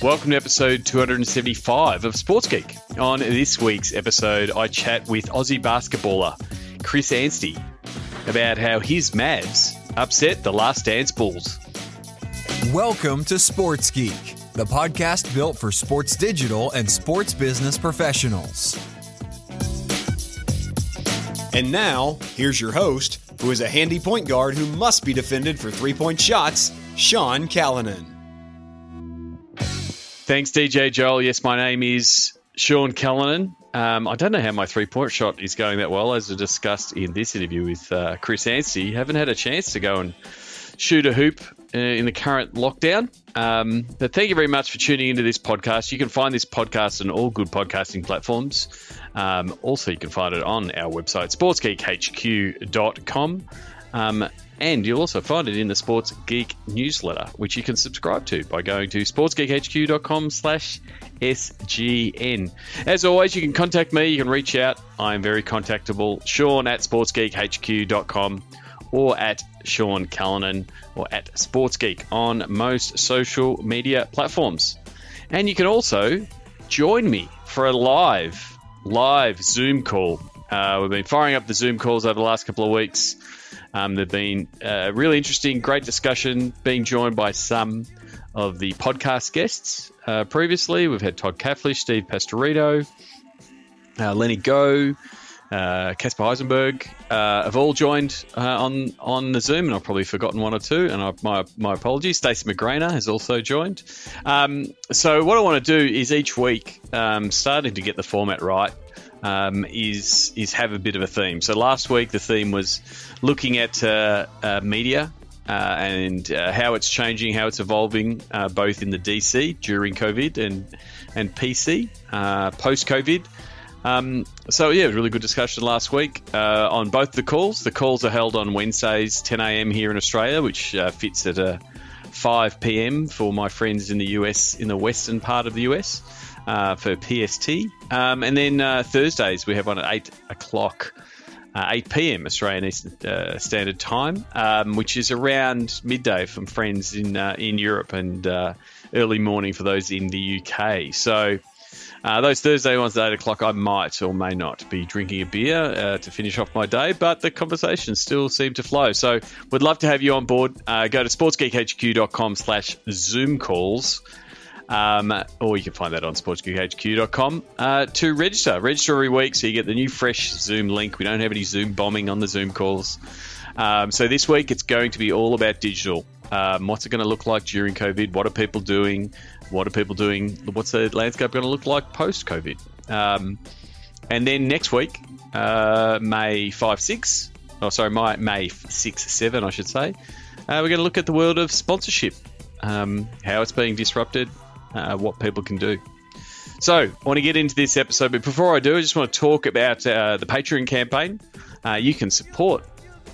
Welcome to episode 275 of Sports Geek. On this week's episode, I chat with Aussie basketballer Chris Anstey about how his Mavs upset the Last Dance Bulls. Welcome to Sports Geek, the podcast built for sports digital and sports business professionals. And now, here's your host, who is a handy point guard who must be defended for three-point shots, Sean Callanan. Thanks, DJ Joel. Yes, my name is Sean Callanan. I don't know how my three-point shot is going that well, as I discussed in this interview with Chris Anstey. Haven't had a chance to go and shoot a hoop in the current lockdown. But thank you very much for tuning into this podcast. You can find this podcast on all good podcasting platforms. Also, you can find it on our website, sportsgeekhq.com. And you'll also find it in the Sports Geek newsletter, which you can subscribe to by going to sportsgeekhq.com/SGN. As always, you can contact me. You can reach out. I'm very contactable. Sean at sportsgeekhq.com or at Sean Callanan or at SportsGeek on most social media platforms. And you can also join me for a live Zoom call. We've been firing up the Zoom calls over the last couple of weeks. They've been really interesting, great discussion, being joined by some of the podcast guests. Previously, we've had Todd Kaflish, Steve Pastorito, Lenny Go, Casper Heisenberg have all joined on the Zoom, and I've probably forgotten one or two, and my apologies. Stacey McGrainer has also joined. So what I want to do is each week, starting to get the format right, is have a bit of a theme. So last week the theme was looking at media and how it's changing, how it's evolving, both in the DC during COVID and PC post-COVID. So yeah, it was a really good discussion last week on both the calls. The calls are held on Wednesdays, 10 a.m. here in Australia, which fits at 5 p.m. for my friends in the US, in the western part of the US. For PST. And then Thursdays we have one at 8 o'clock, 8 p.m. Australian Eastern Standard Time, which is around midday from friends in Europe and early morning for those in the UK. So those Thursday ones at 8 o'clock, I might or may not be drinking a beer to finish off my day, but the conversations still seem to flow. So we'd love to have you on board. Go to sportsgeekhq.com/Zoom calls. Or you can find that on sportsgeekhq.com to register. Register every week so you get the new fresh Zoom link. We don't have any Zoom bombing on the Zoom calls. So this week it's going to be all about digital. What's it going to look like during COVID? What are people doing? What's the landscape going to look like post-COVID? And then next week, May 6, 7, I should say, we're going to look at the world of sponsorship, how it's being disrupted, what people can do. So I want to get into this episode, but before I do, I just want to talk about the Patreon campaign. You can support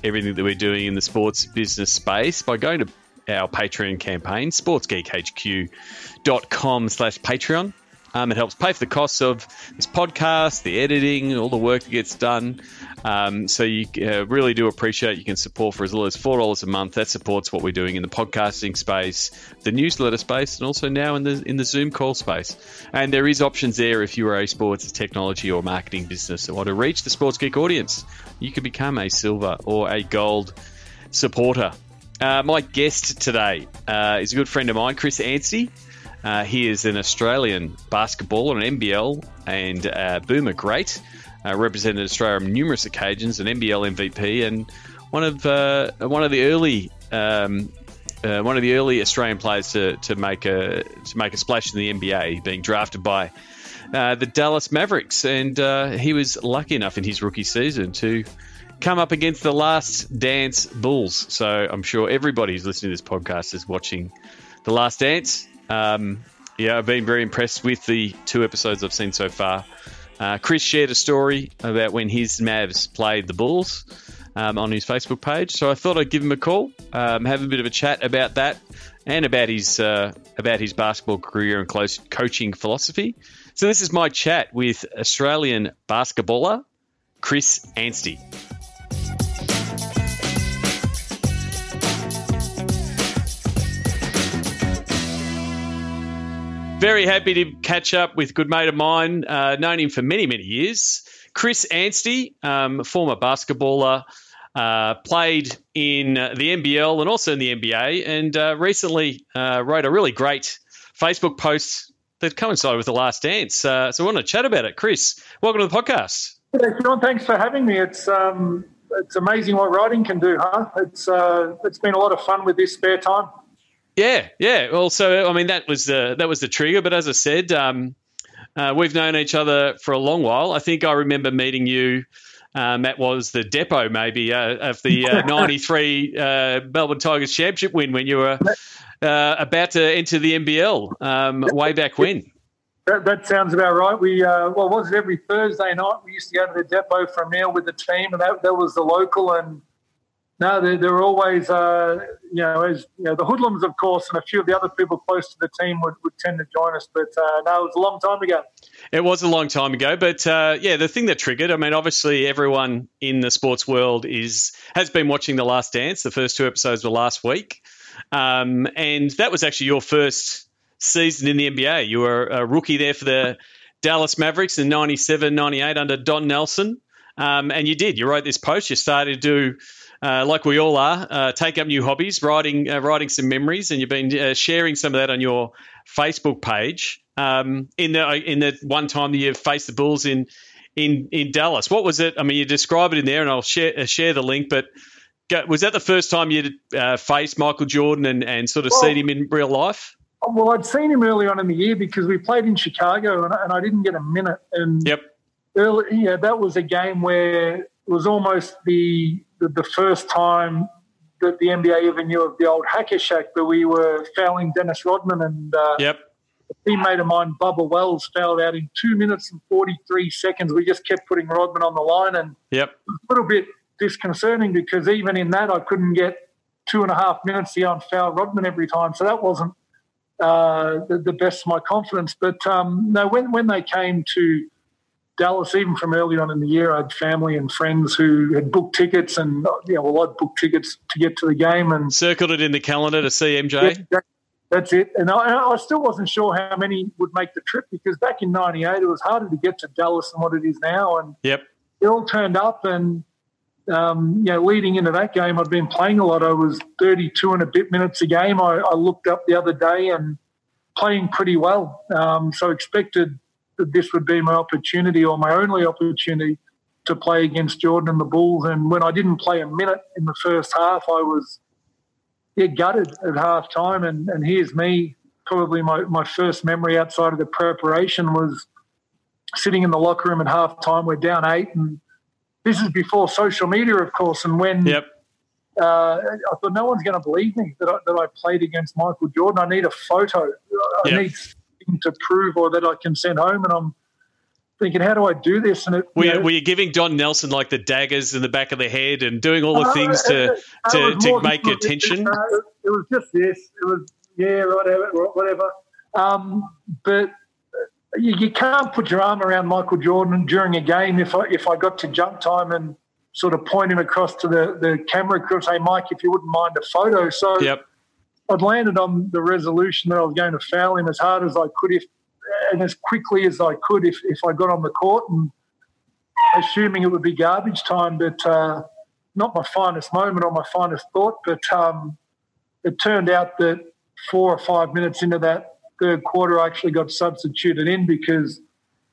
everything that we're doing in the sports business space by going to our Patreon campaign, sportsgeekhq.com/Patreon. It helps pay for the costs of this podcast, the editing, all the work that gets done. So you really do appreciate you can support for as little as $4 a month. That supports what we're doing in the podcasting space, the newsletter space, and also now in the Zoom call space. And there is options there if you are a sports, technology, or marketing business that want to reach the Sports Geek audience. You can become a silver or a gold supporter. My guest today is a good friend of mine, Chris Anstey. He is an Australian basketballer, an NBL and Boomer great, represented Australia on numerous occasions, an NBL MVP, and one of the early Australian players to make a splash in the NBA, being drafted by the Dallas Mavericks, and he was lucky enough in his rookie season to come up against the Last Dance Bulls. So I'm sure everybody who's listening to this podcast is watching The Last Dance. I've been very impressed with the 2 episodes I've seen so far. Chris shared a story about when his Mavs played the Bulls on his Facebook page, so I thought I'd give him a call, have a bit of a chat about that and about his basketball career and coaching philosophy. So this is my chat with Australian basketballer Chris Anstey. Very happy to catch up with a good mate of mine, known him for many, many years. Chris Anstey, former basketballer, played in the NBL and also in the NBA, and recently wrote a really great Facebook post that coincided with The Last Dance. So I want to chat about it. Chris, welcome to the podcast. Hey, Sean, thanks for having me. It's amazing what writing can do, huh? It's been a lot of fun with this spare time. Yeah. Well, so I mean that was the trigger. But as I said, we've known each other for a long while. I think I remember meeting you. That was the depot maybe of the '93 Melbourne Tigers championship win when you were about to enter the NBL way back when. That sounds about right. We was it every Thursday night? We used to go to the depot for a meal with the team, and that was the local. And no, there were always, the hoodlums, of course, and a few of the other people close to the team would tend to join us. But no, it was a long time ago. It was a long time ago. But, the thing that triggered, I mean, obviously everyone in the sports world has been watching The Last Dance. The first two episodes were last week. And that was actually your first season in the NBA. You were a rookie there for the Dallas Mavericks in 97-98 under Don Nelson. And you wrote this post. You started to do, like we all are, take up new hobbies, writing some memories, and you've been sharing some of that on your Facebook page. In the one time that you faced the Bulls in Dallas, what was it? I mean, you describe it in there, and I'll share the link. But was that the first time you'd faced Michael Jordan and sort of seen him in real life? Well, I'd seen him early on in the year because we played in Chicago, and I didn't get a minute. And that was a game where it was almost the first time that the NBA ever knew of the old Hacker Shack, but we were fouling Dennis Rodman, and a teammate of mine, Bubba Wells, fouled out in 2 minutes and 43 seconds. We just kept putting Rodman on the line, and it was a little bit disconcerting because even in that I couldn't get 2.5 minutes to go and foul Rodman every time. So that wasn't the best of my confidence. But no, when they came to Dallas, even from early on in the year, I had family and friends who had booked tickets, and I'd booked tickets to get to the game and circled it in the calendar to see MJ. Yeah, that's it. And I still wasn't sure how many would make the trip because back in '98 it was harder to get to Dallas than what it is now. And it all turned up, and leading into that game, I'd been playing a lot. I was 32 and a bit minutes a game. I looked up the other day and playing pretty well. So expected that this would be my opportunity or my only opportunity to play against Jordan and the Bulls. And when I didn't play a minute in the first half, I was gutted at half time. And here's me, probably my first memory outside of the preparation was sitting in the locker room at half time. We're down 8, and this is before social media, of course. And when I thought no one's going to believe me that I played against Michael Jordan. I need a photo. I need something to prove or that I can send home. And I'm thinking, how do I do this? And were you giving Don Nelson like the daggers in the back of the head and doing all the things to make attention? It was just this. It was whatever. But you can't put your arm around Michael Jordan during a game. If I got to jump time and sort of point him across to the camera crew and say, Mike, if you wouldn't mind a photo. So I'd landed on the resolution that I was going to foul him as hard as I could and as quickly as I could if I got on the court, and assuming it would be garbage time, but not my finest moment or my finest thought. But it turned out that 4 or 5 minutes into that third quarter, I actually got substituted in because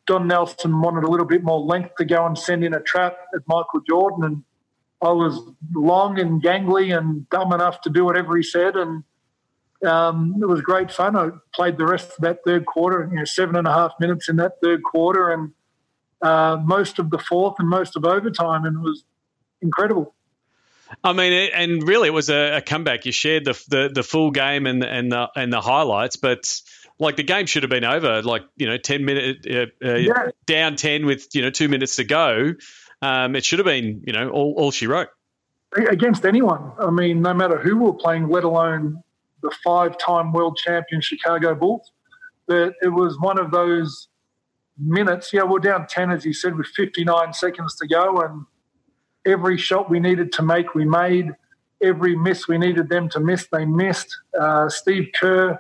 Don Nelson wanted a little bit more length to go and send in a trap at Michael Jordan, and I was long and gangly and dumb enough to do whatever he said, and it was great fun. I played the rest of that third quarter, 7.5 minutes in that third quarter, and most of the fourth and most of overtime, and it was incredible. I mean, and really, it was a comeback. You shared the full game and the highlights, but like the game should have been over. 10 minutes down 10 with 2 minutes to go. It should have been all she wrote against anyone. I mean, no matter who we were playing, let alone the 5-time world champion Chicago Bulls. But it was one of those minutes. We're down 10, as you said, with 59 seconds to go, and every shot we needed to make, we made. Every miss we needed them to miss, they missed. Steve Kerr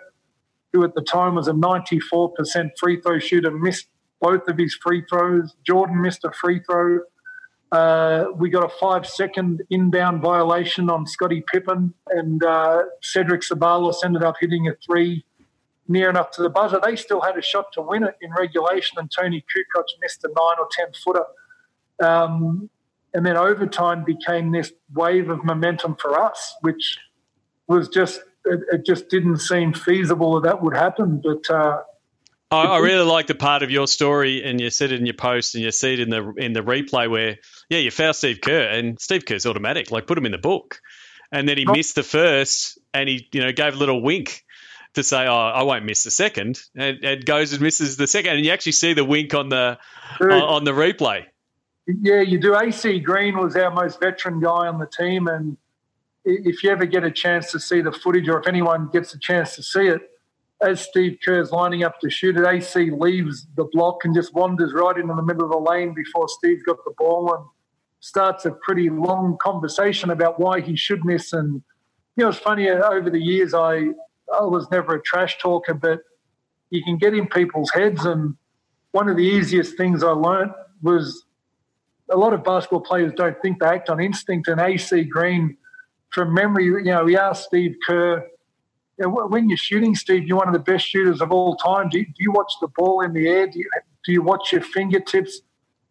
who at the time was a 94% free throw shooter, missed both of his free throws. Jordan missed a free throw. We got a 5-second inbound violation on Scottie Pippen, and Cedric Ceballos ended up hitting a three near enough to the buzzer. They still had a shot to win it in regulation, and Tony Kukoc missed a 9 or 10-footer. And then overtime became this wave of momentum for us, which was it just didn't seem feasible that would happen. But I really like the part of your story, and you said it in your post, and you see it in the replay where, you foul Steve Kerr, and Steve Kerr's automatic, like put him in the book. And then he missed the first, and he gave a little wink to say, I won't miss the second, and goes and misses the second. And you actually see the wink on the replay. Yeah, you do. AC Green was our most veteran guy on the team, and if you ever get a chance to see the footage, or if anyone gets a chance to see it, as Steve Kerr's lining up to shoot it, AC leaves the block and just wanders right into the middle of the lane before Steve's got the ball, and starts a pretty long conversation about why he should miss. And, it's funny, over the years I was never a trash talker, but you can get in people's heads. And one of the easiest things I learned was a lot of basketball players don't think, they act on instinct. And AC Green, from memory, we asked Steve Kerr, when you're shooting, Steve, you're one of the best shooters of all time. Do you watch the ball in the air? Do you watch your fingertips?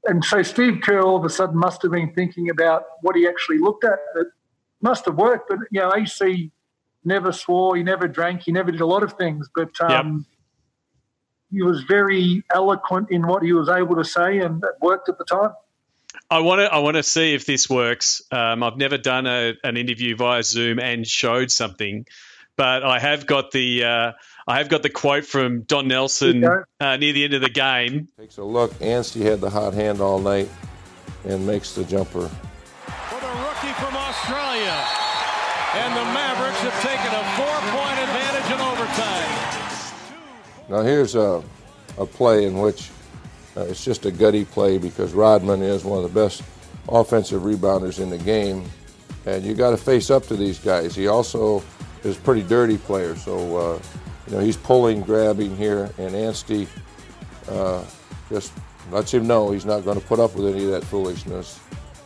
And so Steve Kerr all of a sudden must have been thinking about what he actually looked at. It must have worked. But, AC never swore, he never drank, he never did a lot of things. But he was very eloquent in what he was able to say, and it worked at the time. I want to see if this works. I've never done an interview via Zoom and showed something, but I have got the quote from Don Nelson near the end of the game. Takes a look. Anstey had the hot hand all night and makes the jumper. For the rookie from Australia, and the Mavericks have taken a 4-point advantage in overtime. Now here's a play in which it's just a gutty play, because Rodman is one of the best offensive rebounders in the game, and you got to face up to these guys. He also is a pretty dirty player, so he's pulling, grabbing here, and Anstey just lets him know he's not going to put up with any of that foolishness.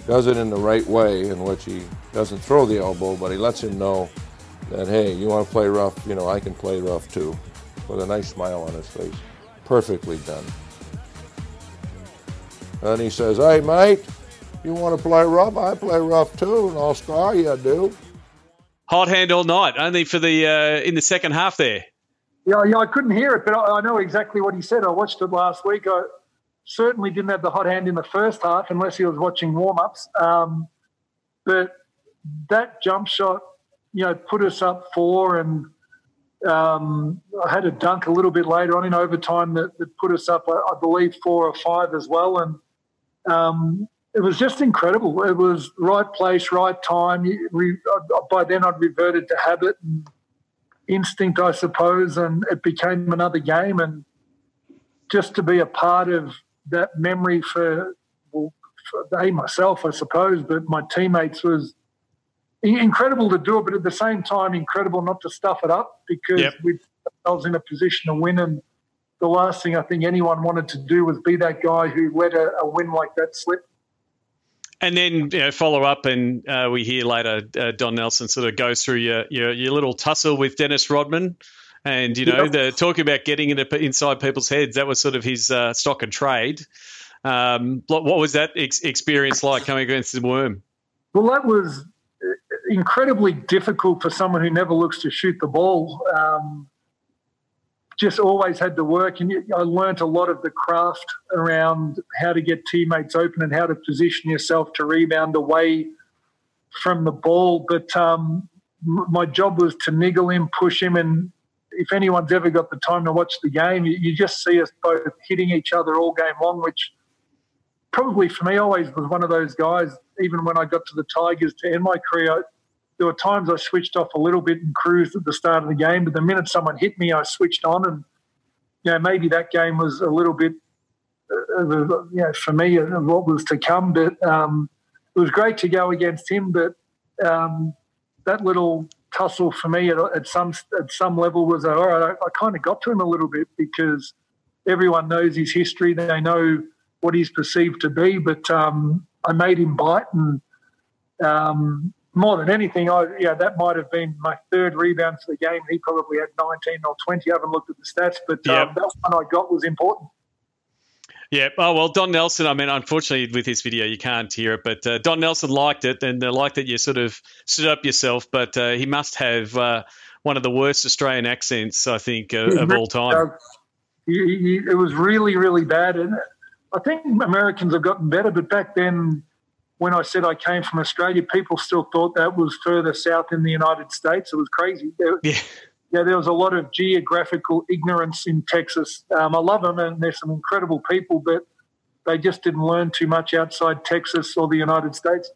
Does it in the right way, in which he doesn't throw the elbow, but he lets him know that, hey, you want to play rough, I can play rough too, with a nice smile on his face. Perfectly done. And he says, hey, mate, you want to play rough? I play rough too, and I'll scar you, I do. Hot hand all night, only for in the second half there. Yeah, I couldn't hear it, but I know exactly what he said. I watched it last week. I certainly didn't have the hot hand in the first half unless he was watching warm-ups. But that jump shot, put us up 4, and I had a dunk a little bit later on in overtime that put us up, I believe, 4 or 5 as well. And it was just incredible. It was right place, right time. By then I'd reverted to habit and instinct, I suppose, and it became another game. And just to be a part of that memory for myself, I suppose, but my teammates, was incredible to do it, but at the same time, incredible not to stuff it up, because we put ourselves in a position to win. And the last thing I think anyone wanted to do was be that guy who let a win like that slip. And then follow up, and we hear later Don Nelson sort of goes through your little tussle with Dennis Rodman, and the talking about getting inside people's heads. That was sort of his stock and trade. What was that experience like coming against the Worm? Well, that was incredibly difficult for someone who never looks to shoot the ball. Just always had to work, and I learnt a lot of the craft around how to get teammates open and how to position yourself to rebound away from the ball. But my job was to niggle him, push him, and if anyone's ever got the time to watch the game, you just see us both hitting each other all game long, which probably for me always was one of those guys. Even when I got to the Tigers to end my career, there were times I switched off a little bit and cruised at the start of the game, but the minute someone hit me, I switched on. And, maybe that game was a little bit, for me, what was to come. But it was great to go against him. But that little tussle for me at some level was, all right, I kind of got to him a little bit because everyone knows his history. They know what he's perceived to be, but I made him bite, and more than anything, that might have been my third rebound for the game. He probably had 19 or 20. I haven't looked at the stats, but that one I got was important. Yeah. Oh, well, Don Nelson, I mean, unfortunately with this video you can't hear it, but Don Nelson liked it and liked that you sort of stood up yourself, but he must have one of the worst Australian accents, I think, of all time. It was really, really bad. And I think Americans have gotten better, but back then when I said I came from Australia, people still thought that was further south in the United States. It was crazy. There was a lot of geographical ignorance in Texas. I love them, and there's some incredible people, but they just didn't learn too much outside Texas or the United States.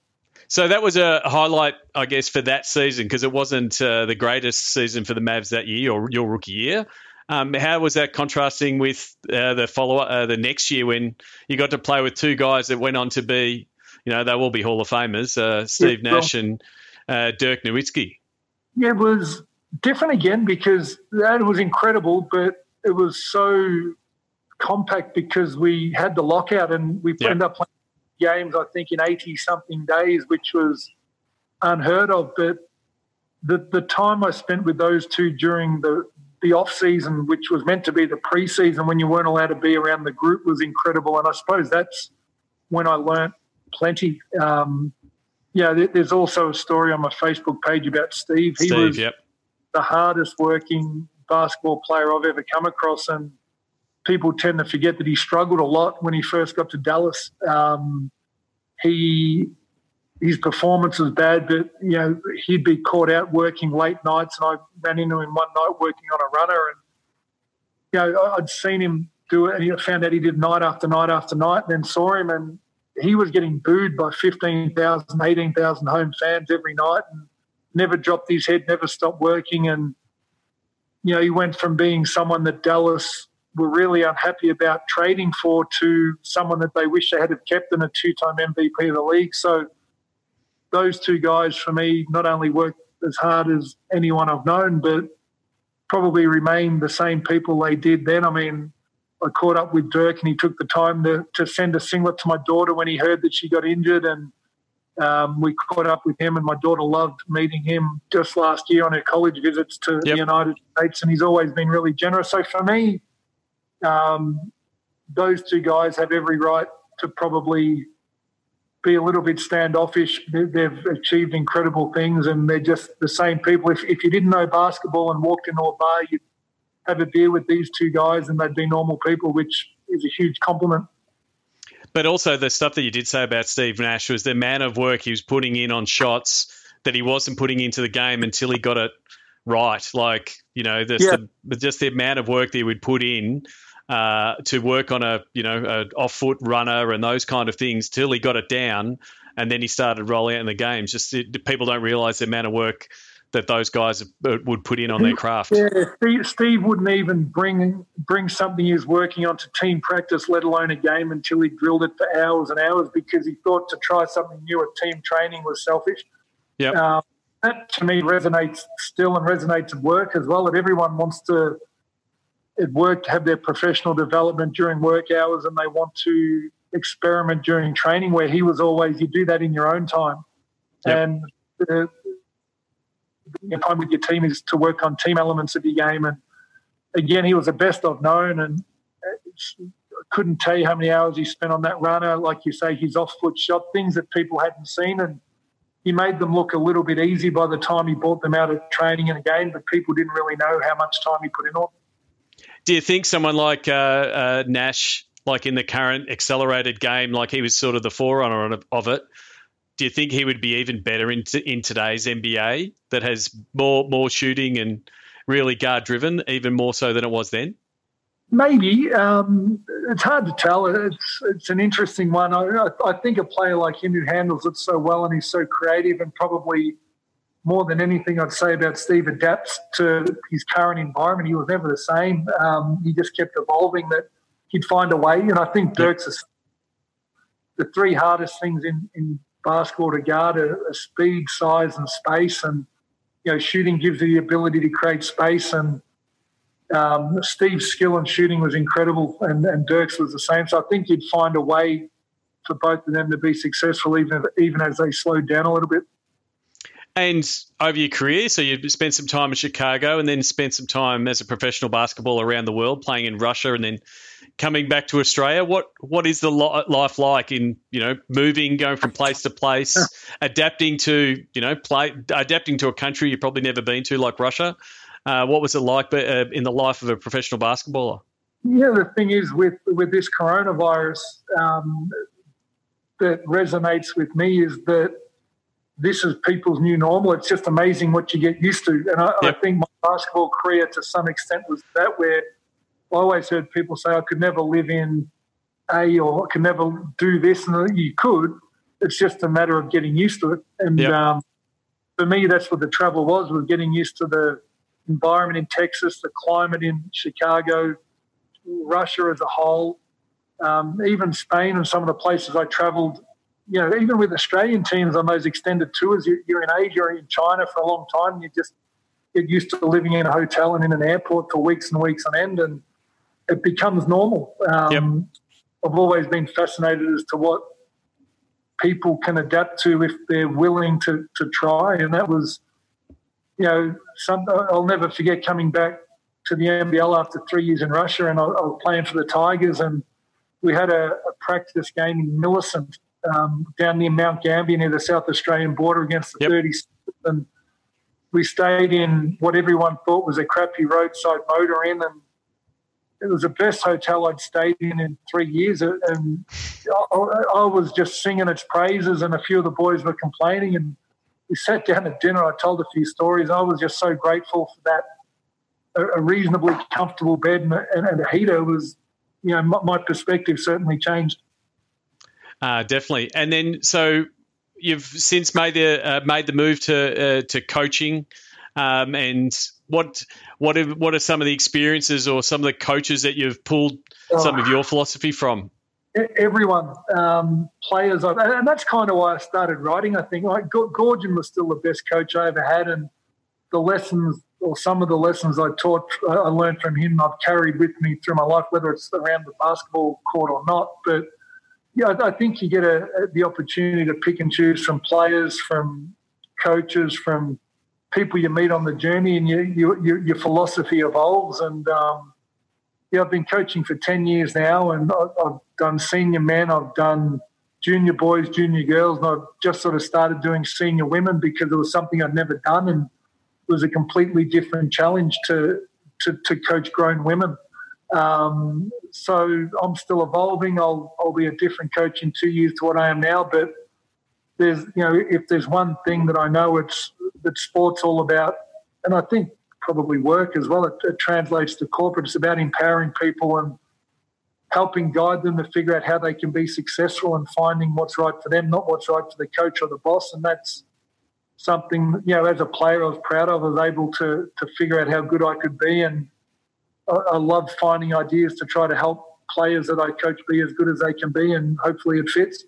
So that was a highlight, I guess, for that season, because it wasn't the greatest season for the Mavs that year, or your rookie year. How was that contrasting with the next year when you got to play with two guys that went on to be, they will be Hall of Famers, Steve Nash and Dirk Nowitzki? Yeah, it was different again because that was incredible, but it was so compact because we had the lockout and we ended up playing games, I think, in 80-something days, which was unheard of. But the time I spent with those two during the off-season, which was meant to be the pre-season when you weren't allowed to be around the group, was incredible. And I suppose that's when I learnt plenty. There's also a story on my Facebook page about Steve. He was the hardest working basketball player I've ever come across, and people tend to forget that he struggled a lot when he first got to Dallas. His performance was bad, but he'd be caught out working late nights, and I ran into him one night working on a runner, and I'd seen him do it, and I found out he did night after night after night, and then saw him, and he was getting booed by 15,000, 18,000 home fans every night, and never dropped his head, never stopped working. And, he went from being someone that Dallas were really unhappy about trading for to someone that they wish they had have kept, and a two-time MVP of the league. So those two guys, for me, not only worked as hard as anyone I've known, but probably remain the same people they did then. I mean, I caught up with Dirk and he took the time to send a singlet to my daughter when he heard that she got injured, and we caught up with him, and my daughter loved meeting him just last year on her college visits to the United States, and he's always been really generous. So for me, those two guys have every right to probably be a little bit standoffish. They've achieved incredible things, and they're just the same people. If you didn't know basketball and walked into a bar, you'd have a beer with these two guys and they'd be normal people, which is a huge compliment. But also the stuff that you did say about Steve Nash was the amount of work he was putting in on shots that he wasn't putting into the game until he got it right. Like, just the amount of work that he would put in to work on a off-foot runner and those kind of things till he got it down, and then he started rolling out in the games. People don't realise the amount of work that those guys would put in on their craft. Yeah, Steve wouldn't even bring something he was working on to team practice, let alone a game, until he drilled it for hours and hours, because he thought to try something new at team training was selfish. Yeah, that to me resonates still, and resonates at work as well. That everyone wants to at work to have their professional development during work hours, and they want to experiment during training. Where he was always, you do that in your own time, and your time with your team is to work on team elements of your game. And again, he was the best I've known, and I couldn't tell you how many hours he spent on that runner. Like you say, his off-foot shot, things that people hadn't seen, and he made them look a little bit easy by the time he brought them out of training and a game, but people didn't really know how much time he put in on. Do you think someone like Nash, like in the current accelerated game, like he was sort of the forerunner of it, do you think he would be even better in today's NBA that has more shooting and really guard-driven, even more so than it was then? Maybe. It's hard to tell. It's an interesting one. I think a player like him who handles it so well and he's so creative, and probably more than anything I'd say about Steve, adapts to his current environment. He was never the same. He just kept evolving, that he'd find a way. And I think Dirk's the three hardest things in basketball to guard are speed, size, and space. And shooting gives you the ability to create space, and Steve's skill in shooting was incredible, and Dirk's was the same. So I think you'd find a way for both of them to be successful, even as they slowed down a little bit. And over your career, so you spent some time in Chicago and then spent some time as a professional basketballer around the world, playing in Russia and then coming back to Australia. What is the life like in, moving, going from place to place, adapting to, adapting to a country you've probably never been to, like Russia? What was it like in the life of a professional basketballer? Yeah, the thing is with this coronavirus that resonates with me is that this is people's new normal. It's just amazing what you get used to. And I think my basketball career to some extent was that, where I always heard people say I could never live in or I could never do this. And you could. It's just a matter of getting used to it. And for me, that's what the travel was getting used to the environment in Texas, the climate in Chicago, Russia as a whole, even Spain and some of the places I travelled. Even with Australian teams on those extended tours, you're in Asia or in China for a long time, and you just get used to living in a hotel and in an airport for weeks and weeks on end, and it becomes normal. I've always been fascinated as to what people can adapt to if they're willing to try, and that was, I'll never forget coming back to the NBL after 3 years in Russia, and I was playing for the Tigers, and we had a practice game in Millicent, down near Mount Gambier near the South Australian border against the 36ers, and we stayed in what everyone thought was a crappy roadside motor inn, and it was the best hotel I'd stayed in 3 years, and I was just singing its praises, and a few of the boys were complaining, and we sat down at dinner. I told a few stories. I was just so grateful for that, a reasonably comfortable bed and a heater was, my perspective certainly changed. Definitely. And then, so you've since made the move to coaching, and what are some of the experiences or some of the coaches that you've pulled some of your philosophy from? Everyone, players, and that's kind of why I started writing. I think Gorgon was still the best coach I ever had, and the lessons or some of the lessons I learned from him, I've carried with me through my life, whether it's around the basketball court or not. But yeah, I think you get the opportunity to pick and choose from players, from coaches, from people you meet on the journey, and your philosophy evolves. And I've been coaching for 10 years now, and I've done senior men, I've done junior boys, junior girls, and I've just sort of started doing senior women because it was something I'd never done, and it was a completely different challenge to coach grown women. So I'm still evolving. I'll be a different coach in 2 years to what I am now. But if there's one thing that I know that sport's all about, and I think probably work as well, it translates to corporate. It's about empowering people and helping guide them to figure out how they can be successful and finding what's right for them, not what's right for the coach or the boss. And that's something, as a player I was proud of. I was able to figure out how good I could be, and I love finding ideas to try to help players that I coach be as good as they can be, and hopefully it fits.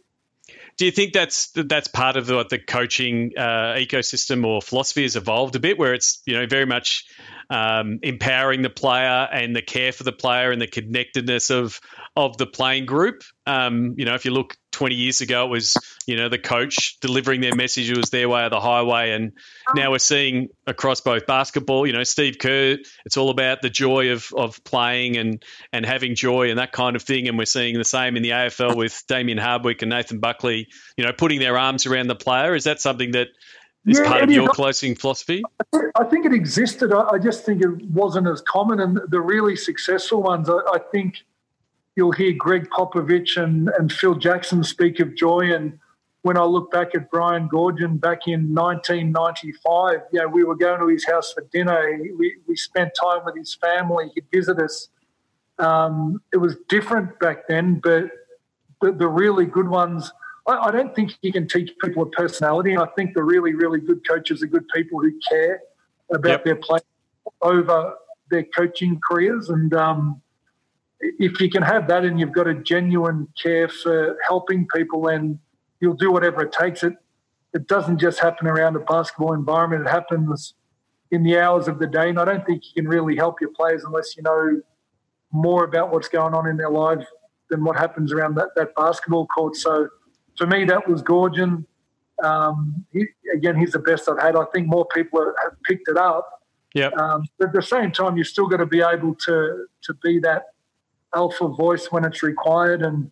Do you think that's part of what the coaching ecosystem or philosophy has evolved a bit, where it's very much empowering the player and the care for the player and the connectedness of the playing group? If you look 20 years ago, it was the coach delivering their message. It was their way or the highway, and now we're seeing across both basketball. Steve Kerr, it's all about the joy of playing and having joy and that kind of thing. And we're seeing the same in the AFL with Damien Hardwick and Nathan Buckley, putting their arms around the player. Is that something that is part of your coaching philosophy? I think it existed. I just think it wasn't as common. And the really successful ones, I think you'll hear Greg Popovich and Phil Jackson speak of joy. And when I look back at Brian Gorgon back in 1995, we were going to his house for dinner. We spent time with his family. He'd visit us. It was different back then, but the really good ones, I don't think you can teach people a personality. I think the really, really good coaches are good people who care about their play over their coaching careers. And if you can have that and you've got a genuine care for helping people, then you'll do whatever it takes. It doesn't just happen around a basketball environment. It happens in the hours of the day. And I don't think you can really help your players unless you know more about what's going on in their lives than what happens around that basketball court. So for me, that was Gorgon. He's the best I've had. I think more people have picked it up. Yep. But at the same time, you've still got to be able to be that alpha voice when it's required. And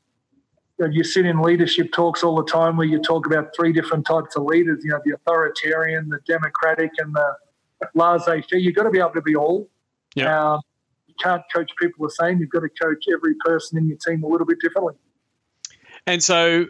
you sit in leadership talks all the time where you talk about three different types of leaders, the authoritarian, the democratic, and the laissez-faire. You've got to be able to be all. Yep. You can't coach people the same. You've got to coach every person in your team a little bit differently. And so,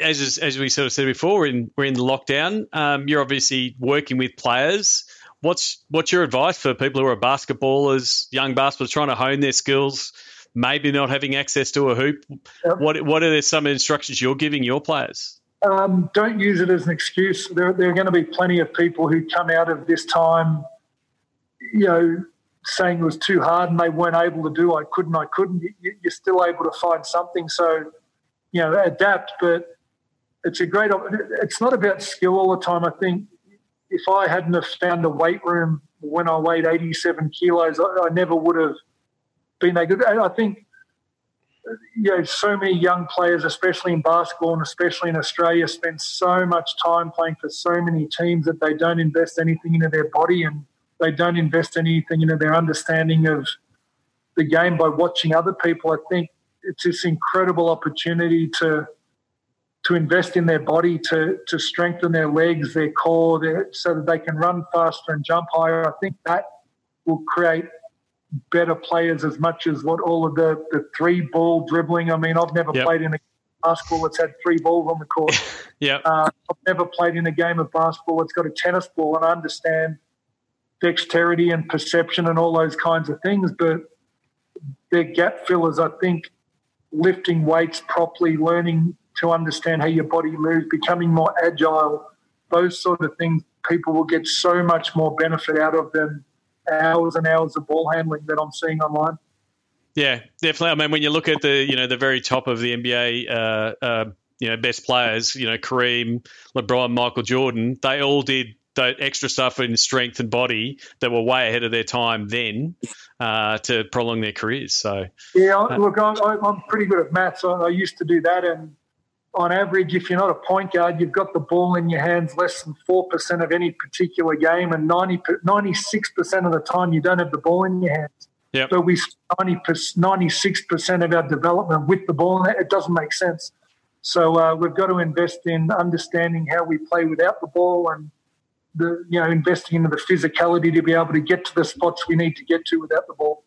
as we sort of said before, we're in the lockdown. You're obviously working with players. What's your advice for people who are basketballers, young basketballers trying to hone their skills, maybe not having access to a hoop? Yep. What are some instructions you're giving your players? Don't use it as an excuse. There are going to be plenty of people who come out of this time, saying it was too hard and they weren't able to do. I couldn't. You're still able to find something. So, adapt. But it's it's not about skill all the time. I think if I hadn't have found a weight room when I weighed 87 kilos, I never would have been that good. I think, so many young players, especially in basketball and especially in Australia, spend so much time playing for so many teams that they don't invest anything into their body and they don't invest anything into their understanding of the game by watching other people. I think it's this incredible opportunity to invest in their body, to strengthen their legs, their core, so that they can run faster and jump higher. I think that will create better players as much as what all of the three ball dribbling. I mean, I've never played in a basketball that's had three balls on the court. I've never played in a game of basketball that's got a tennis ball, and I understand dexterity and perception and all those kinds of things, but they're gap fillers. I think lifting weights properly, learning to understand how your body moves, becoming more agile, those sort of things people will get so much more benefit out of than hours and hours of ball handling that I'm seeing online. Yeah, definitely. I mean, when you look at the very top of the NBA, best players, Kareem, LeBron, Michael Jordan, they all did that extra stuff in strength and body that were way ahead of their time then to prolong their careers. So look, I'm pretty good at maths. I used to do that, and on average, if you're not a point guard, you've got the ball in your hands less than 4% of any particular game, and 96% of the time you don't have the ball in your hands. Yep. So we 96% of our development with the ball in it. It doesn't make sense. So we've got to invest in understanding how we play without the ball, and investing into the physicality to be able to get to the spots we need to get to without the ball.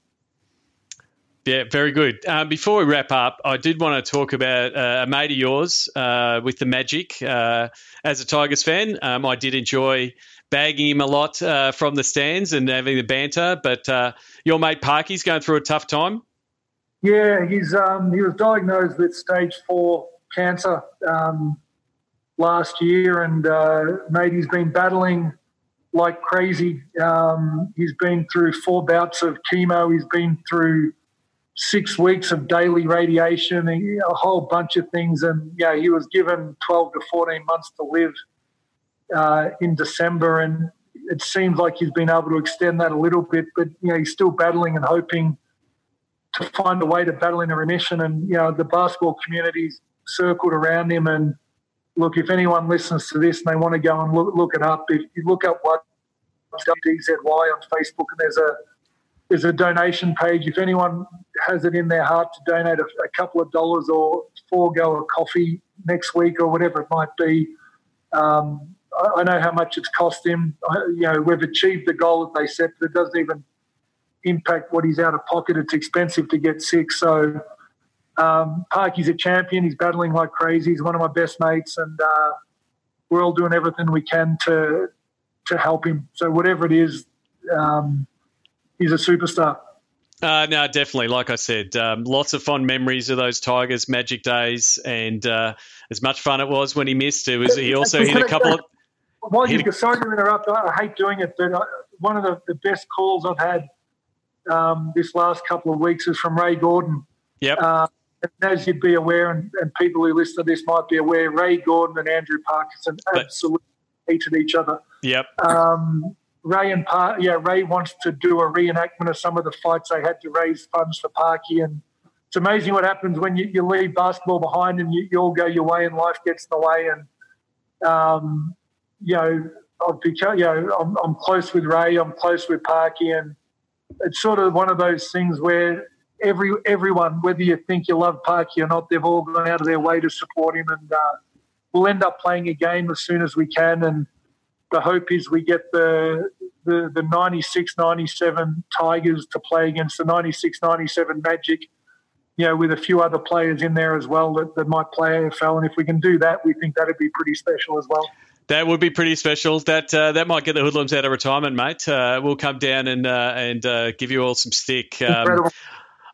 Yeah, very good. Before we wrap up, I did want to talk about a mate of yours with the Magic. As a Tigers fan, I did enjoy bagging him a lot from the stands and having the banter. But your mate Parky's going through a tough time. Yeah, he was diagnosed with stage 4 cancer last year, and mate, he's been battling like crazy. He's been through 4 bouts of chemo. He's been through 6 weeks of daily radiation, a whole bunch of things. And, he was given 12 to 14 months to live in December. And it seems like he's been able to extend that a little bit, but, he's still battling and hoping to find a way to battle in a remission. And, the basketball community's circled around him. And, look, if anyone listens to this and they want to go and look it up, if you look up what DZY on Facebook, and there's a donation page. If anyone has it in their heart to donate a couple of dollars or forego a coffee next week or whatever it might be, I know how much it's cost him. We've achieved the goal that they set, but it doesn't even impact what he's out of pocket. It's expensive to get sick. So Parky's a champion. He's battling like crazy. He's one of my best mates, and we're all doing everything we can to help him. So whatever it is, he's a superstar. No, definitely. Like I said, lots of fond memories of those Tigers Magic days, and as much fun it was when he missed. He also hit a couple of. Sorry to interrupt. I hate doing it, but one of the best calls I've had this last couple of weeks is from Ray Gordon. Yep. As you'd be aware, and people who listen to this might be aware, Ray Gordon and Andrew Parkinson absolutely hated each other. Yep. Ray wants to do a reenactment of some of the fights they had to raise funds for Parky, and it's amazing what happens when you leave basketball behind and you all go your way and life gets in the way. And I'm close with Ray, I'm close with Parky, and it's sort of one of those things where everyone, whether you think you love Parky or not, they've all gone out of their way to support him, and we'll end up playing a game as soon as we can. And the hope is we get the 96-97 Tigers to play against the 96-97 Magic, with a few other players in there as well that might play AFL. And if we can do that, we think that'd be pretty special as well. That would be pretty special. That might get the hoodlums out of retirement, mate. We'll come down and give you all some stick. Incredible.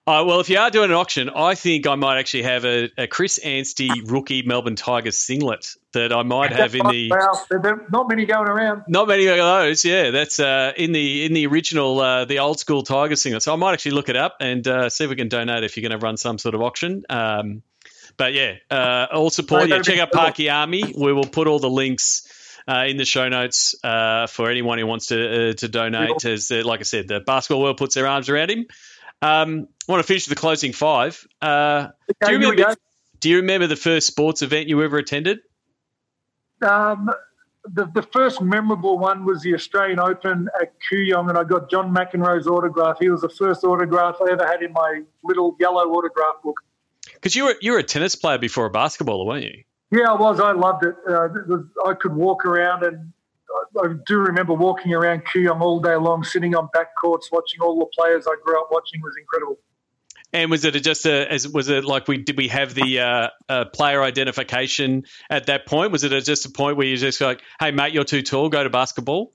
Well, if you are doing an auction, I think I might actually have a Chris Anstey rookie Melbourne Tigers singlet that I might have in the. Wow, there not many going around. Not many of those, yeah. That's in the original, the old school Tigers singlet. So I might actually look it up and see if we can donate if you're going to run some sort of auction. But yeah, all support. Yeah, check out Parky Army. We will put all the links in the show notes for anyone who wants to donate. As like I said, the basketball world puts their arms around him. I want to finish with the closing five. Do you remember the first sports event you ever attended? The first memorable one was the Australian Open at Kooyong, and I got John McEnroe's autograph. He was the first autograph I ever had in my little yellow autograph book. Because you were a tennis player before a basketballer, weren't you? Yeah, I was. I loved it. I could walk around, and I do remember walking around Kooyong all day long, sitting on back courts, watching all the players I grew up watching. Was incredible. And was it did we have the player identification at that point? Was it just a point where you just like, hey mate, you're too tall, go to basketball?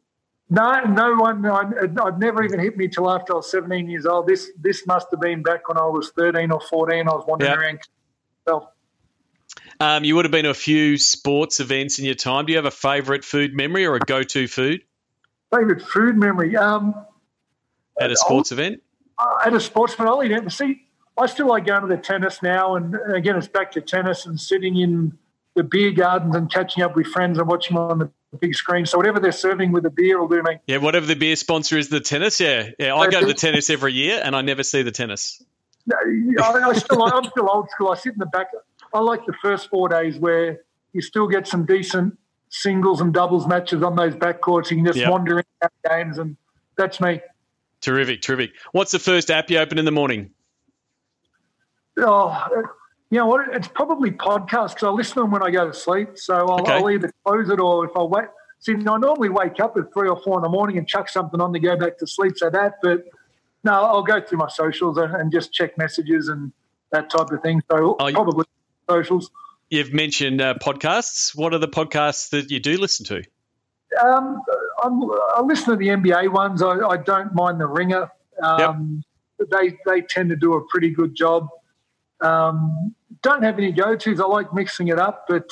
No one. I'd never even hit me till after I was 17 years old. This must have been back when I was 13 or 14. I was wandering around. So. You would have been to a few sports events in your time. Do you have a favourite food memory or a go-to food? Favourite food memory? At a sports event? At a sports event, I'll eat it. See, I still like going to the tennis now, and again, it's back to tennis and sitting in the beer gardens and catching up with friends and watching on the big screen. So whatever they're serving with the beer will do me. Yeah, whatever the beer sponsor is, the tennis. Yeah. I go to the tennis every year, and I never see the tennis. I'm still old school. I sit in the back. I like the first 4 days where you still get some decent singles and doubles matches on those backcourts. You can just wander in and out games, and that's me. Terrific. What's the first app you open in the morning? Oh, you know what? It's probably podcasts because I listen to them when I go to sleep. So I'll either close it or if I wait. See, I normally wake up at 3 or 4 in the morning and chuck something on to go back to sleep. So that, but no, I'll go through my socials and just check messages and that type of thing. So probably socials. You've mentioned podcasts. What are the podcasts that you do listen to? I listen to the NBA ones. I don't mind the Ringer. They tend to do a pretty good job. Don't have any go-tos. I like mixing it up, but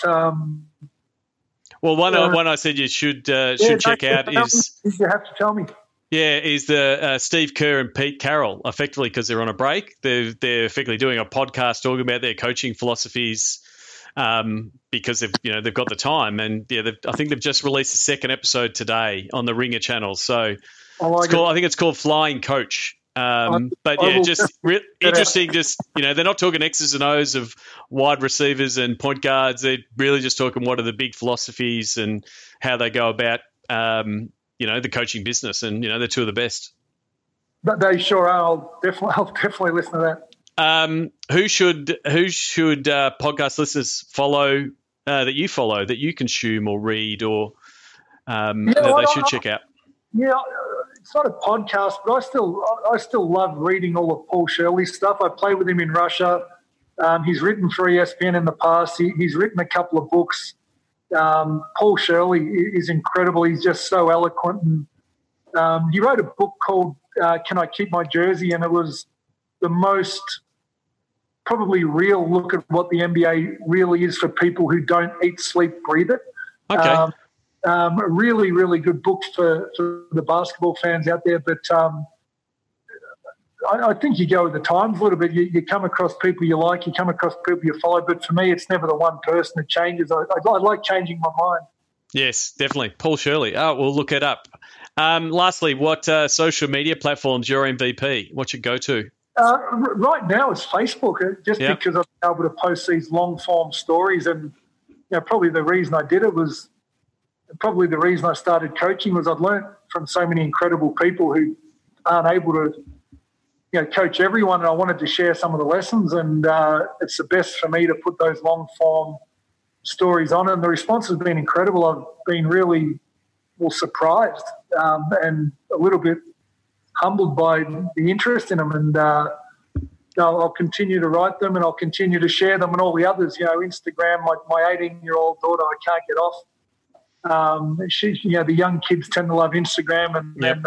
one I said you should check out is you have to tell me. Yeah, is the Steve Kerr and Pete Carroll, effectively because they're on a break. They're effectively doing a podcast talking about their coaching philosophies because they've got the time, and I think they've just released a second episode today on the Ringer channel. So I think it's called Flying Coach. Interesting. Just they're not talking X's and O's of wide receivers and point guards. They're really just talking what are the big philosophies and how they go about the coaching business, and they're two of the best. But they sure are. I'll definitely listen to that. Who should podcast listeners follow that you follow, that you consume or read, or that they should check out? Yeah, it's not a podcast, but I still love reading all of Paul Shirley's stuff. I play with him in Russia. He's written for ESPN in the past. He's written a couple of books. Paul Shirley is incredible. He's just so eloquent. And he wrote a book called Can I Keep My Jersey? And it was the most probably real look at what the NBA really is for people who don't eat, sleep, breathe it. Okay. A really, really good book for the basketball fans out there. But I think you go with the times a little bit. You come across people you like, you come across people you follow. But for me, it's never the one person that changes. I like changing my mind. Yes, definitely. Paul Shirley. Oh, we'll look it up. Lastly, what social media platforms your MVP? What's your go-to? Right now it's Facebook, just because I've been able to post these long-form stories. And probably the reason I did it was probably the reason I started coaching was I'd learned from so many incredible people who aren't able to coach everyone, and I wanted to share some of the lessons, and it's the best for me to put those long-form stories on, and the response has been incredible. I've been really surprised and a little bit humbled by the interest in them, and I'll continue to write them, and I'll continue to share them, and all the others. Instagram, my 18-year-old daughter, I can't get off. The young kids tend to love Instagram, and then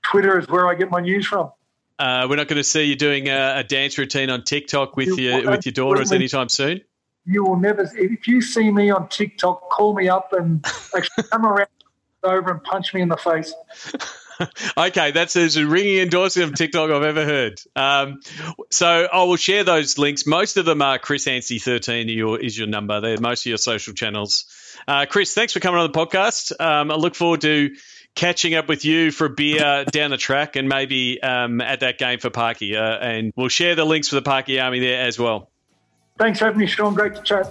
Twitter is where I get my news from. We're not going to see you doing a dance routine on TikTok with your daughters anytime soon? You will never. If you see me on TikTok, call me up and actually come around over and punch me in the face. Okay, that's as a ringing endorsement of TikTok I've ever heard. So I will share those links. Most of them are Chris Anstey 13 is your number. They're most of your social channels. Chris, thanks for coming on the podcast. I look forward to catching up with you for a beer down the track and maybe at that game for Parky. And we'll share the links for the Parky Army there as well. Thanks for having me, Sean. Great to chat.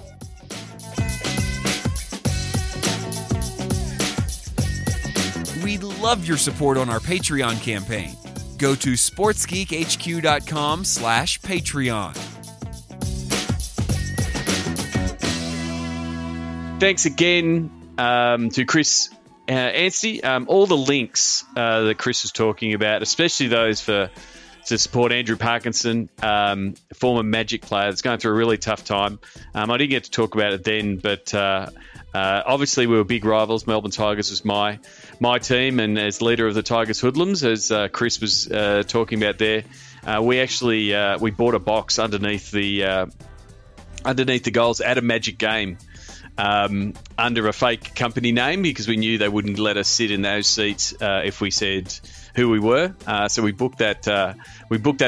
We'd love your support on our Patreon campaign. Go to sportsgeekhq.com/Patreon. Thanks again to Chris Anstey. All the links that Chris was talking about, especially those to support Andrew Parkinson, former Magic player that's going through a really tough time. I didn't get to talk about it then, but obviously we were big rivals. Melbourne Tigers was my team, and as leader of the Tigers Hoodlums, as Chris was talking about there, we actually we bought a box underneath the goals at a Magic game. Under a fake company name, because we knew they wouldn't let us sit in those seats if we said who we were. So we booked that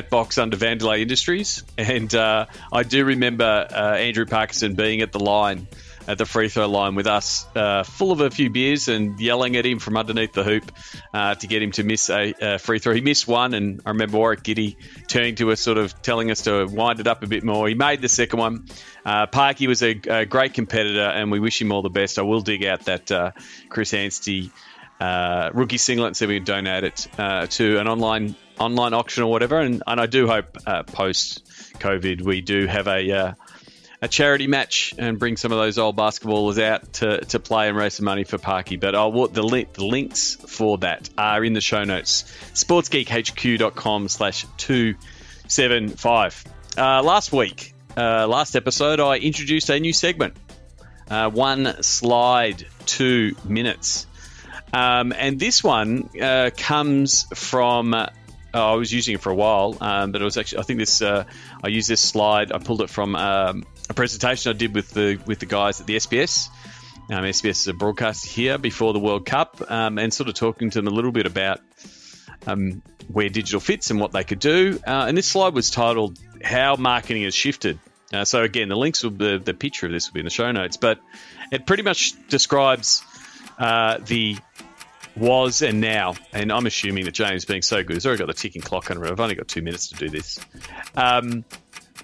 box under Vandelay Industries, and I do remember Andrew Parkinson being at the free throw line with us, full of a few beers, and yelling at him from underneath the hoop to get him to miss a free throw. He missed one, and I remember Warwick Giddy turning to us, sort of telling us to wind it up a bit more. He made the second one. Parky was a great competitor, and we wish him all the best. I will dig out that Chris Anstey rookie singlet and see if we can donate it to an online auction or whatever. And I do hope post-COVID we do have a charity match and bring some of those old basketballers out to play and raise some money for Parky. But the links for that are in the show notes. sportsgeekhq.com/275. Last episode, I introduced a new segment. One slide, 2 minutes. And this one comes from... I was using it for a while, but it was actually... I think this... I used this slide. I pulled it from a presentation I did with the guys at the SBS. SBS is a broadcaster here before the World Cup, and sort of talking to them a little bit about where digital fits and what they could do. And this slide was titled "How Marketing Has Shifted." So again, the links the picture of this will be in the show notes, but it pretty much describes the was and now. And I'm assuming that James, being so good, has already got the ticking clock on it. I've only got 2 minutes to do this.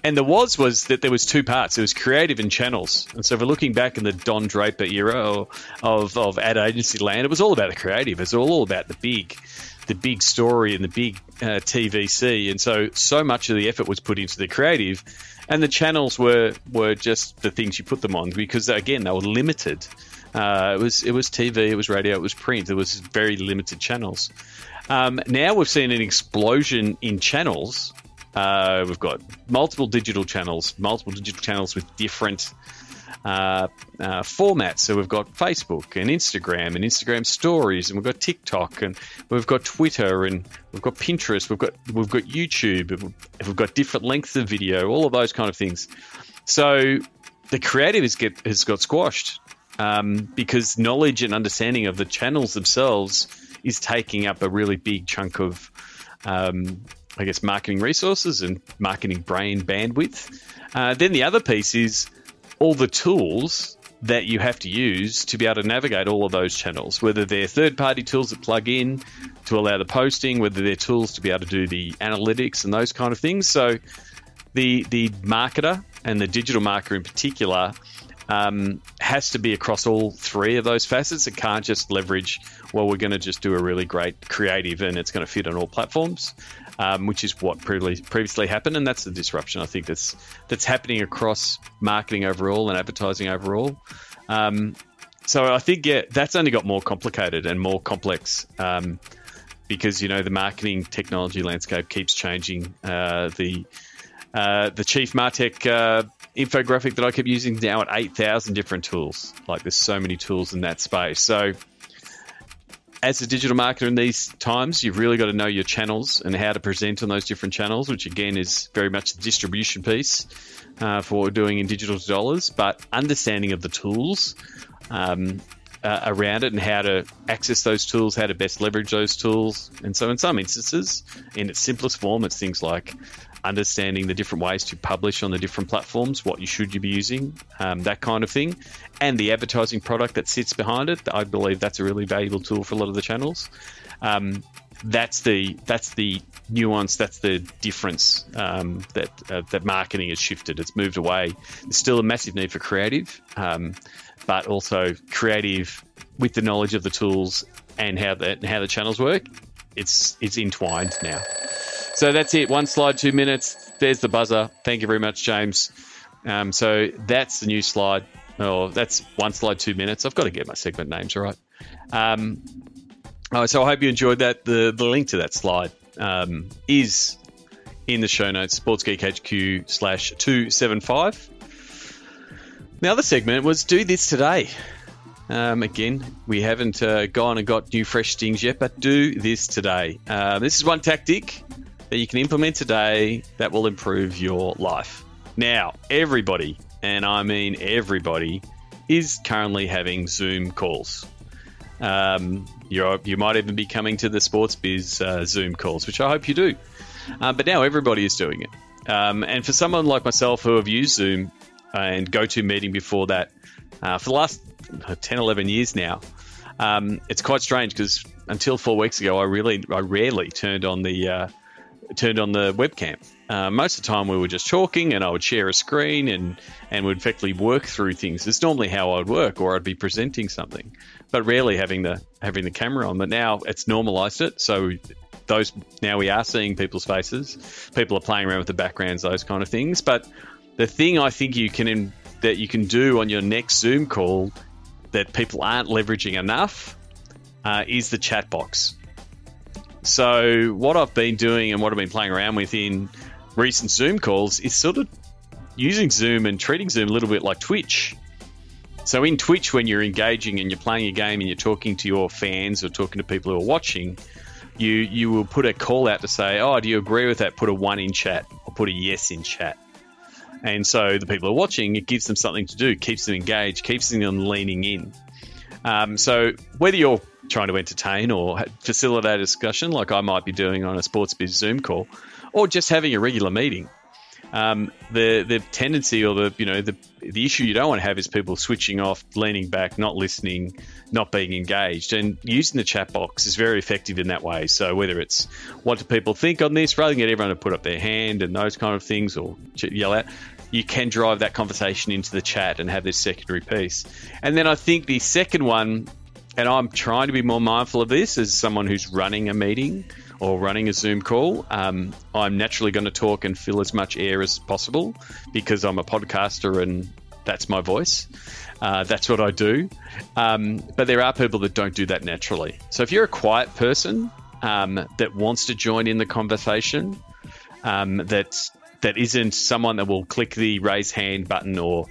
And the was that there was two parts. There was creative and channels. And so if we're looking back in the Don Draper era of ad agency land, it was all about the creative. It was all about the big story and the big TVC. And so much of the effort was put into the creative, and the channels were just the things you put them on, because again, they were limited. It was TV, it was radio, it was print. There was very limited channels. Now we've seen an explosion in channels. We've got multiple digital channels with different formats. So we've got Facebook and Instagram stories, and we've got TikTok, and we've got Twitter, and we've got Pinterest, we've got YouTube, we've got different lengths of video, all of those kind of things. So the creative has got squashed because knowledge and understanding of the channels themselves is taking up a really big chunk of marketing resources and marketing brain bandwidth. Then the other piece is all the tools that you have to use to be able to navigate all of those channels, whether they're third-party tools that plug in to allow the posting, whether they're tools to be able to do the analytics and those kind of things. So the marketer, and the digital marketer in particular, has to be across all three of those facets. It can't just leverage, well, we're going to just do a really great creative and it's going to fit on all platforms, which is what previously happened. And that's the disruption, I think, that's happening across marketing overall and advertising overall. So I think, that's only got more complicated and more complex because, the marketing technology landscape keeps changing. The chief MarTech infographic that I kept using is now at 8,000 different tools. Like, there's so many tools in that space. So as a digital marketer in these times, you've really got to know your channels and how to present on those different channels, which again is very much the distribution piece for what we're doing in digital dollars, but understanding of the tools around it and how to access those tools, how to best leverage those tools. And so in some instances, in its simplest form, it's things like understanding the different ways to publish on the different platforms, what you be using, that kind of thing, and the advertising product that sits behind it. I believe that's a really valuable tool for a lot of the channels. That's the nuance, that's the difference that marketing has shifted. It's moved away. There's still a massive need for creative, but also creative with the knowledge of the tools and how the channels work. It's entwined now. So that's it. 1 slide, 2 minutes. There's the buzzer. Thank you very much, James. So that's the new slide. Oh, that's 1 slide, 2 minutes. I've got to get my segment names right. So I hope you enjoyed that. The link to that slide is in the show notes, sportsgeekhq/275. The other segment was do this today. Again, we haven't gone and got new fresh things yet, but do this today. This is one tactic that you can implement today that will improve your life. Now, everybody, and I mean everybody, is currently having Zoom calls. You might even be coming to the Sports Biz Zoom calls, which I hope you do. But now everybody is doing it. And for someone like myself who have used Zoom and GoToMeeting before that, for the last 10, 11 years now, it's quite strange because until 4 weeks ago, I rarely turned on the webcam. Most of the time we were just talking and I would share a screen and would effectively work through things. It's normally how I would work, or I'd be presenting something, but rarely having the camera on. But now it's normalized it. So now we are seeing people's faces. People are playing around with the backgrounds, those kind of things. But the thing I think you can do on your next Zoom call that people aren't leveraging enough is the chat box. So what I've been doing and what I've been playing around with in recent Zoom calls is sort of using Zoom and treating Zoom a little bit like Twitch. So in Twitch, when you're engaging and you're playing a game and you're talking to your fans or talking to people who are watching, you will put a call out to say, oh, do you agree with that? Put a 1 in chat or put a yes in chat. And so the people who are watching, it gives them something to do, keeps them engaged, keeps them leaning in. So whether you're trying to entertain or facilitate a discussion like I might be doing on a Sports Biz Zoom call, or just having a regular meeting, the tendency or the issue you don't want to have is people switching off, leaning back, not listening, not being engaged. And using the chat box is very effective in that way. So whether it's what do people think on this, rather than get everyone to put up their hand and those kind of things or yell out, you can drive that conversation into the chat and have this secondary piece. And then I think the second one, and I'm trying to be more mindful of this as someone who's running a meeting or running a Zoom call, I'm naturally going to talk and fill as much air as possible because I'm a podcaster and that's my voice. That's what I do. But there are people that don't do that naturally. So if you're a quiet person that wants to join in the conversation, that isn't someone that will click the raise hand button or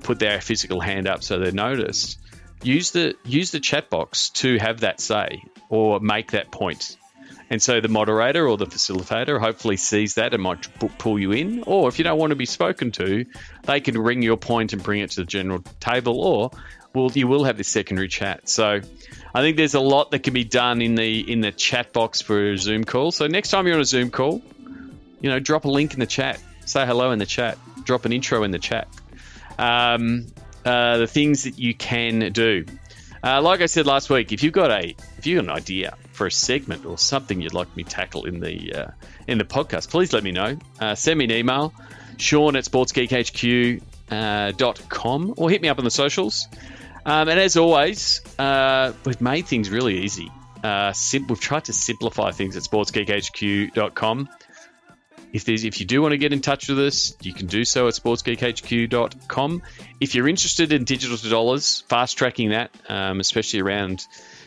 put their physical hand up so they're noticed, use the chat box to have that say or make that point. And so the moderator or the facilitator hopefully sees that and might pull you in. Or if you don't want to be spoken to, they can ring your point and bring it to the general table, or you will have this secondary chat. So I think there's a lot that can be done in the chat box for a Zoom call. So next time you're on a Zoom call, drop a link in the chat, say hello in the chat, drop an intro in the chat. the things that you can do. Like I said last week, if you've got an idea for a segment or something you'd like me to tackle in the podcast, please let me know. Send me an email, Sean@sportsgeekhq.com, or hit me up on the socials. And as always, we've made things really easy. We've tried to simplify things at sportsgeekhq.com. If you do want to get in touch with us, you can do so at sportsgeekhq.com. If you're interested in digital dollars, fast tracking that, especially around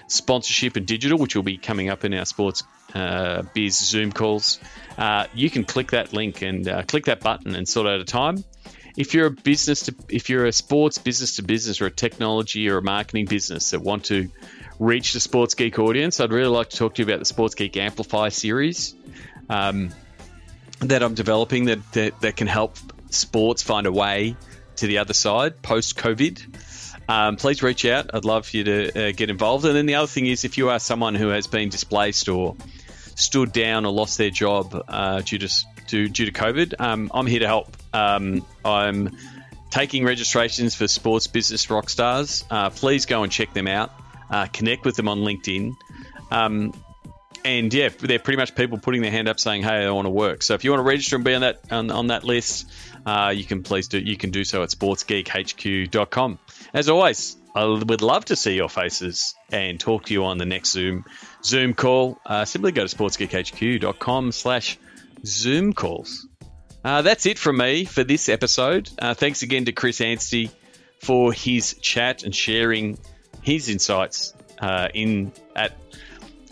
sponsorship and digital, which will be coming up in our sports biz Zoom calls, you can click that link and click that button and sort out a time. If you're a sports business to business or a technology or a marketing business that want to reach the Sports Geek audience, I'd really like to talk to you about the Sports Geek Amplify series that I'm developing that can help sports find a way to the other side post-COVID. Please reach out. I'd love for you to get involved. And then the other thing is, if you are someone who has been displaced or stood down or lost their job due to COVID, I'm here to help. I'm taking registrations for Sports Business Rockstars. Please go and check them out. Connect with them on LinkedIn. And yeah, they're pretty much people putting their hand up saying, "Hey, I want to work." So if you want to register and be on that list, you can do so at sportsgeekhq.com. As always, I would love to see your faces and talk to you on the next Zoom call. Simply go to sportsgeekhq.com/Zoom calls. That's it from me for this episode. Thanks again to Chris Anstey for his chat and sharing his insights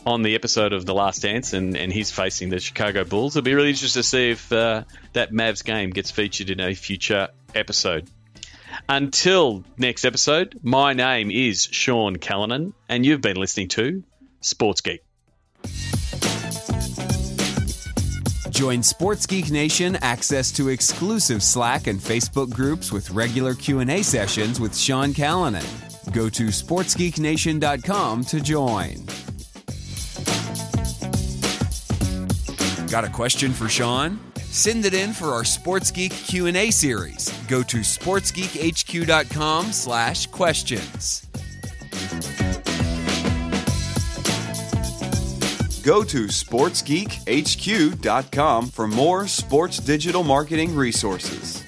on the episode of The Last Dance, and he's facing the Chicago Bulls. It'll be really interesting to see if that Mavs game gets featured in a future episode. Until next episode, my name is Sean Callanan, and you've been listening to Sports Geek. Join Sports Geek Nation access to exclusive Slack and Facebook groups with regular Q&A sessions with Sean Callanan. Go to sportsgeeknation.com to join. Got a question for Sean? Send it in for our Sports Geek Q&A series. Go to sportsgeekhq.com/questions. Go to sportsgeekhq.com for more sports digital marketing resources.